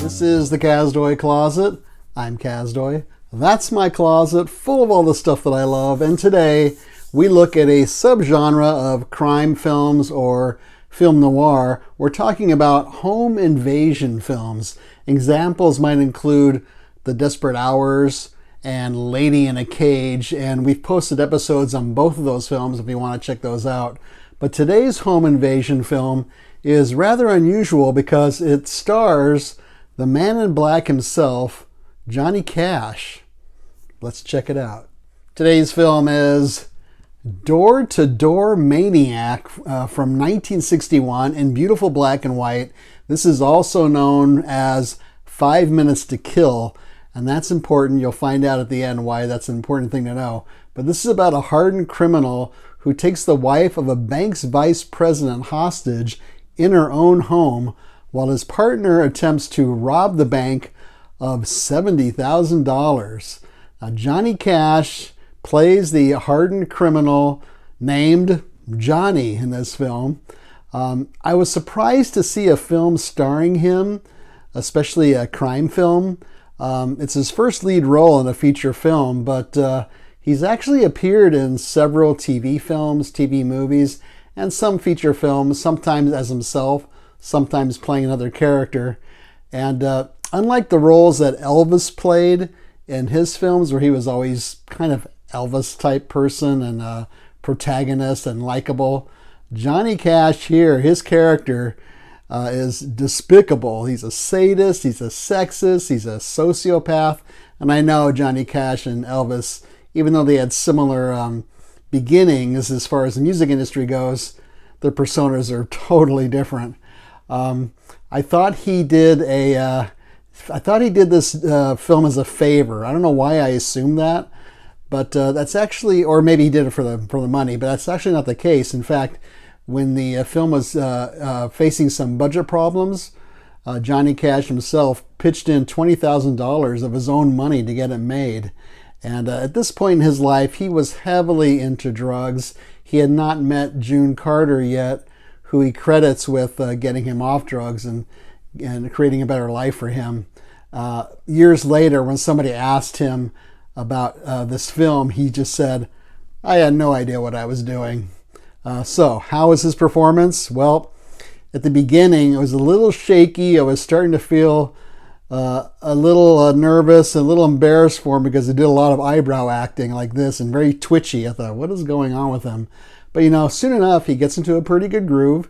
This is the Kazdoy Closet. I'm Kazdoy. That's my closet full of all the stuff that I love. And today we look at a subgenre of crime films or film noir. We're talking about home invasion films. Examples might include The Desperate Hours and Lady in a Cage. And we've posted episodes on both of those films if you want to check those out. But today's home invasion film is rather unusual because it stars the man in black himself, Johnny Cash. Let's check it out. Today's film is Door to Door Maniac from 1961 in beautiful black and white. This is also known as 5 Minutes to Kill, and that's important. You'll find out at the end why that's an important thing to know. But this is about a hardened criminal who takes the wife of a bank's vice president hostage in her own home while his partner attempts to rob the bank of $70,000. Now, Johnny Cash plays the hardened criminal named Johnny in this film. I was surprised to see a film starring him, especially a crime film. It's his first lead role in a feature film, but he's actually appeared in several TV films, TV movies, and some feature films, sometimes as himself, sometimes playing another character. And unlike the roles that Elvis played in his films, where he was always kind of Elvis type person and protagonist and likable, Johnny Cash here, his character is despicable. He's a sadist, he's a sexist, he's a sociopath. And I know Johnny Cash and Elvis, even though they had similar beginnings as far as the music industry goes, their personas are totally different. I thought he did this film as a favor. I don't know why I assumed that, but that's actually, or maybe he did it for the money, but that's actually not the case. In fact, when the film was facing some budget problems, Johnny Cash himself pitched in $20,000 of his own money to get it made. And at this point in his life, he was heavily into drugs. He had not met June Carter yet, who he credits with getting him off drugs and creating a better life for him. Years later, when somebody asked him about this film, he just said, "I had no idea what I was doing." So how was his performance? Well, at the beginning, it was a little shaky. I was starting to feel a little nervous, a little embarrassed for him because he did a lot of eyebrow acting like this and very twitchy. I thought, what is going on with him? But soon enough, he gets into a pretty good groove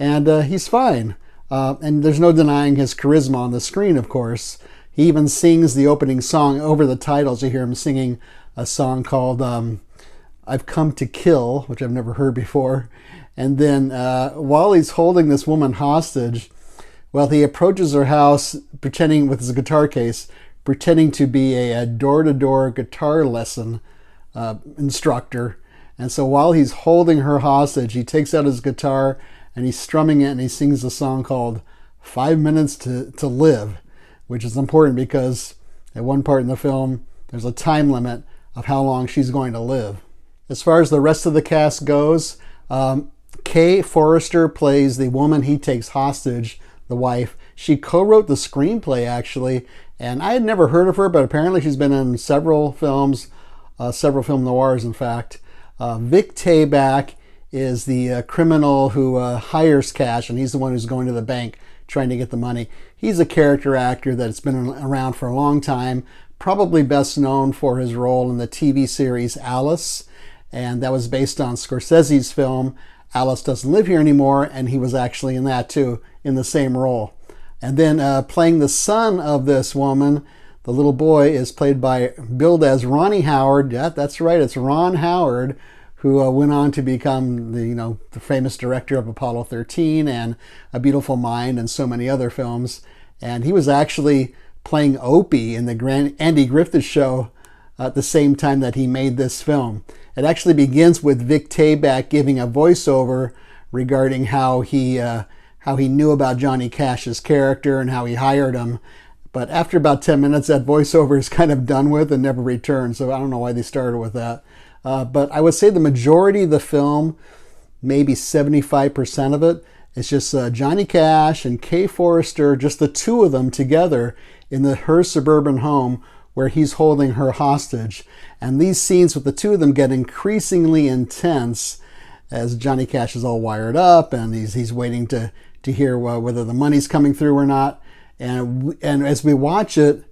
and he's fine. And there's no denying his charisma on the screen, of course. He even sings the opening song over the titles. You hear him singing a song called I've Come to Kill, which I've never heard before. And then while he's holding this woman hostage, well, he approaches her house pretending with his guitar case, pretending to be a door-to-door guitar lesson instructor. And so while he's holding her hostage, he takes out his guitar and he's strumming it and he sings a song called 5 Minutes to Live, which is important because at one part in the film, there's a time limit of how long she's going to live. As far as the rest of the cast goes, Kay Forrester plays the woman he takes hostage, the wife. She co-wrote the screenplay, actually, and I had never heard of her, but apparently she's been in several films, several film noirs, in fact. Vic Tayback is the criminal who hires Cash, and he's the one who's going to the bank trying to get the money. He's a character actor that's been around for a long time, probably best known for his role in the TV series Alice, and that was based on Scorsese's film Alice Doesn't Live Here Anymore, and he was actually in that too, in the same role. And then playing the son of this woman, the little boy, is billed as Ronnie Howard. Yeah, that's right, it's Ron Howard, who went on to become the famous director of Apollo 13 and A Beautiful Mind and so many other films. And he was actually playing Opie in the Andy Griffith Show at the same time that he made this film. It actually begins with Vic Tayback giving a voiceover regarding how he knew about Johnny Cash's character and how he hired him. But after about 10 minutes, that voiceover is kind of done with and never returned. So I don't know why they started with that. But I would say the majority of the film, maybe 75% of it, It's just Johnny Cash and Kay Forrester, just the two of them together in her suburban home where he's holding her hostage. And these scenes with the two of them get increasingly intense as Johnny Cash is all wired up and he's waiting to hear whether the money's coming through or not. And as we watch it,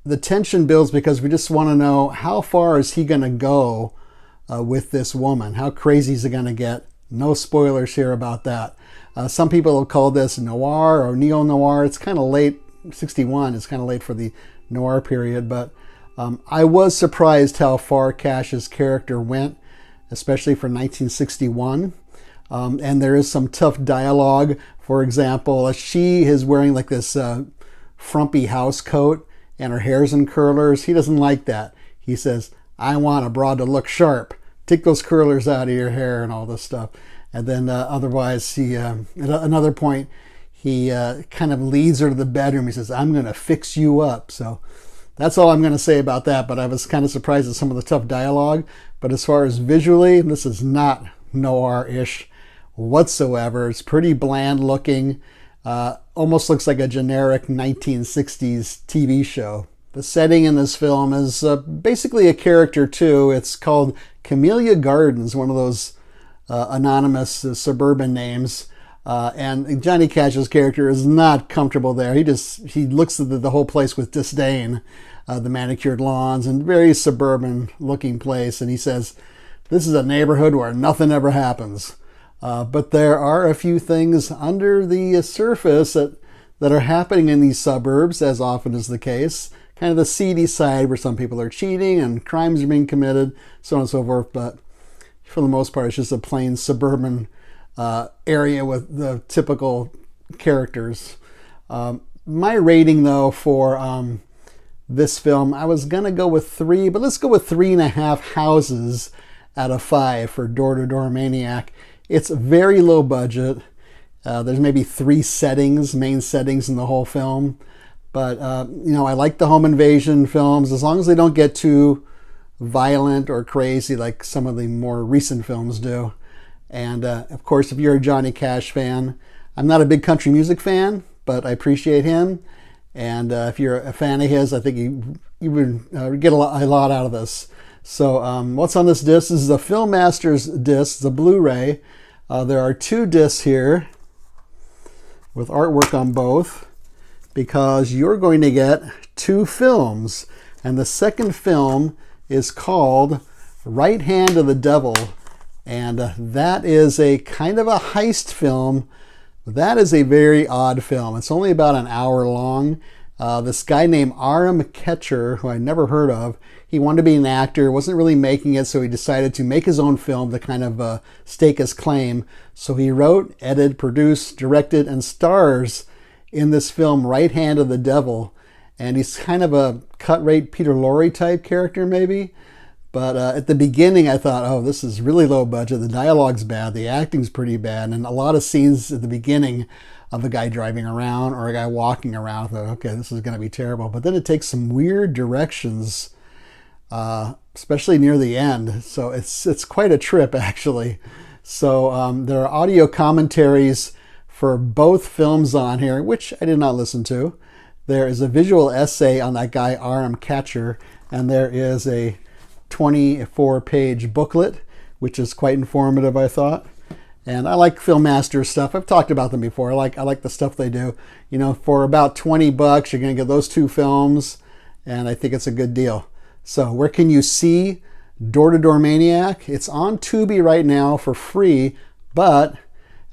the tension builds because we just want to know, how far is he going to go with this woman? How crazy is it going to get? No spoilers here about that. Some people have called this noir or neo-noir. It's kind of late, 61. It's kind of late for the noir period, but I was surprised how far Cash's character went, especially for 1961. And there is some tough dialogue. For example, she is wearing like this frumpy house coat and her hair's in curlers. He doesn't like that. He says, I want a broad to look sharp. Take those curlers out of your hair and all this stuff. And then otherwise, at another point, he kind of leads her to the bedroom. He says, I'm going to fix you up. So that's all I'm going to say about that. But I was kind of surprised at some of the tough dialogue. But as far as visually, this is not noir-ish whatsoever. It's pretty bland looking. Almost looks like a generic 1960s TV show. The setting in this film is basically a character too. It's called Camellia Gardens, one of those anonymous suburban names. And Johnny Cash's character is not comfortable there. He looks at the whole place with disdain, the manicured lawns and very suburban looking place. And he says, this is a neighborhood where nothing ever happens. But there are a few things under the surface that are happening in these suburbs, as often is the case. Kind of the seedy side where some people are cheating and crimes are being committed, so on and so forth. But for the most part, it's just a plain suburban area with the typical characters. My rating, though, for this film, I was going to go with 3, but let's go with 3.5 houses out of 5 for Door to Door Maniac. It's very low budget. There's maybe 3 main settings in the whole film. But, I like the home invasion films as long as they don't get too violent or crazy like some of the more recent films do. And, of course, if you're a Johnny Cash fan, I'm not a big country music fan, but I appreciate him. And if you're a fan of his, I think you would get a lot out of this. So what's on this disc? This is a Film Masters disc, the Blu-ray. There are 2 discs here with artwork on both because you're going to get 2 films. And the second film is called Right Hand of the Devil. And that is a kind of a heist film. That is a very odd film. It's only about an hour long. This guy named Aram Ketcher, who I never heard of, he wanted to be an actor, wasn't really making it, so he decided to make his own film to kind of stake his claim. So he wrote, edited, produced, directed, and stars in this film, Right Hand of the Devil. And he's kind of a cut-rate Peter Lorre type character, maybe. But at the beginning, I thought, oh, this is really low budget. The dialogue's bad. The acting's pretty bad. And a lot of scenes at the beginning of a guy driving around or a guy walking around, I thought, okay, this is going to be terrible. But then it takes some weird directions, especially near the end. So it's quite a trip, actually. So there are audio commentaries for both films on here, which I did not listen to. There is a visual essay on that guy, Aram Catcher, and there is a 24-page booklet, which is quite informative, I thought. And I like Film Masters stuff. I've talked about them before. I like the stuff they do. For about $20, you're going to get those 2 films, and I think it's a good deal. So where can you see Door to Door Maniac? It's on Tubi right now for free, but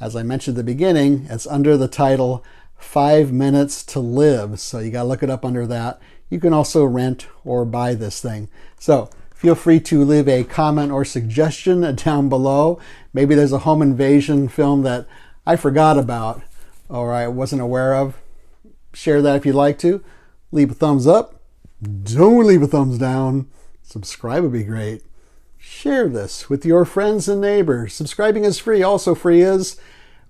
as I mentioned at the beginning, it's under the title 5 Minutes to Live. So you got to look it up under that. You can also rent or buy this thing. So feel free to leave a comment or suggestion down below. Maybe there's a home invasion film that I forgot about or I wasn't aware of. Share that if you'd like to. Leave a thumbs up. Don't leave a thumbs down. Subscribe would be great. Share this with your friends and neighbors. Subscribing is free. Also free is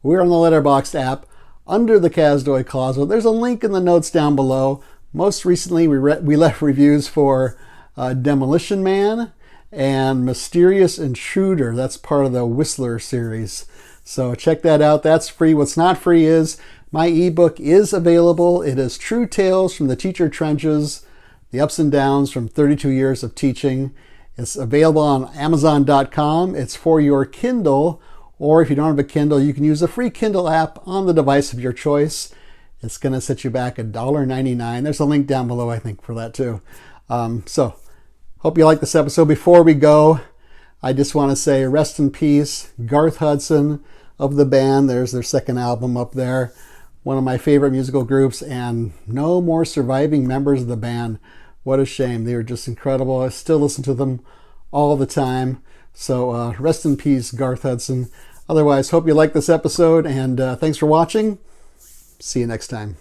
we're on the Letterboxd app under the Kazdoy Closet. There's a link in the notes down below. Most recently, we left reviews for Demolition Man and Mysterious Intruder. That's part of the Whistler series. So check that out. That's free. What's not free is my ebook is available. It is True Tales from the Teacher Trenches, the Ups and Downs from 32 Years of Teaching. It's available on Amazon.com. It's for your Kindle, or if you don't have a Kindle, you can use a free Kindle app on the device of your choice. It's going to set you back $1.99. There's a link down below, I think, for that too. So hope you like this episode. Before we go, I just want to say rest in peace, Garth Hudson of the band. There's their second album up there. One of my favorite musical groups, and no more surviving members of the band. What a shame. They were just incredible. I still listen to them all the time. So rest in peace, Garth Hudson. Otherwise, hope you like this episode, and thanks for watching. See you next time.